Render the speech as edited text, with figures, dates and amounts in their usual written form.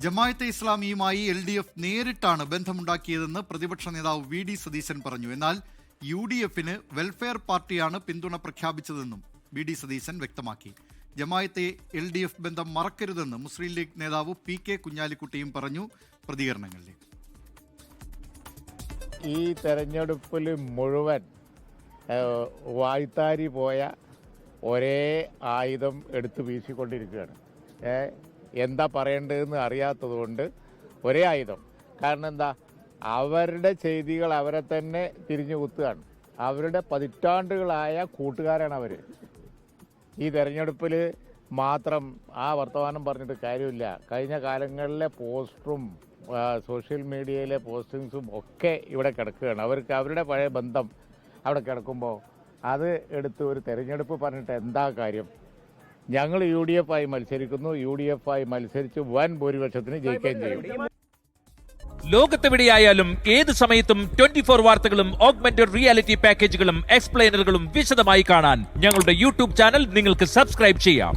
Jamaat-e ഇസ്ലാമിയുമായി LDF നേരിട്ടാണ് ബന്ധമുണ്ടാക്കിയതെന്ന് പ്രതിപക്ഷ നേതാവ് VD സതീശൻ പറഞ്ഞു. എന്നാൽ UDFന് വെൽഫെയർ പാർട്ടിയാണ് പിന്തുണ പ്രഖ്യാപിച്ചതെന്നും VD സതീശൻ വ്യക്തമാക്കി. ജമാഅത്തെ LDF ബന്ധം മറക്കരുതെന്ന് മുസ്ലിം ലീഗ് നേതാവ് PK കുഞ്ഞാലിക്കുട്ടിയും പറഞ്ഞു. പ്രതികരണങ്ങളിലേക്ക്. ഈ തെരഞ്ഞെടുപ്പിൽ മുഴുവൻ വായ്ത്താരി പോയ ഒരേ ആയുധം എടുത്ത് വീശിക്കൊണ്ടിരിക്കുകയാണ്. എന്താ പറയേണ്ടതെന്ന് അറിയാത്തതുകൊണ്ട് ഒരേ ആയുധം. കാരണം എന്താ, അവരുടെ ചെയ്തികൾ അവരെ തന്നെ തിരിഞ്ഞു കുത്തുകയാണ്. അവരുടെ പതിറ്റാണ്ടുകളായ കൂട്ടുകാരാണ് അവർ. ഈ തെരഞ്ഞെടുപ്പിൽ മാത്രം ആ വർത്തമാനം പറഞ്ഞിട്ട് കാര്യമില്ല. കഴിഞ്ഞ കാലങ്ങളിലെ പോസ്റ്ററും സോഷ്യൽ മീഡിയയിലെ പോസ്റ്റിങ്സും ഒക്കെ ഇവിടെ കിടക്കുകയാണ്. അവർക്ക് അവരുടെ പഴയ ബന്ധം അവിടെ കിടക്കുമ്പോൾ അത് എടുത്ത് ഒരു തെരഞ്ഞെടുപ്പ് പറഞ്ഞിട്ട് എന്താ കാര്യം? ഞങ്ങൾ UDF ആയി മത്സരിക്കുന്നു. UDF ആയി മത്സരിച്ച് വൻ ഭൂരിപക്ഷത്തിന് ജയിക്കുകയും ചെയ്യും. ലോകത്തെവിടെയായാലും ഏത് സമയത്തും 24 വാർത്തകളും ഓഗ്മെന്റഡ് റിയാലിറ്റി പാക്കേജുകളും എക്സ്പ്ലെയിനറുകളും വിശദമായി കാണാൻ ഞങ്ങളുടെ YouTube ചാനൽ നിങ്ങൾക്ക് സബ്സ്ക്രൈബ് ചെയ്യാം.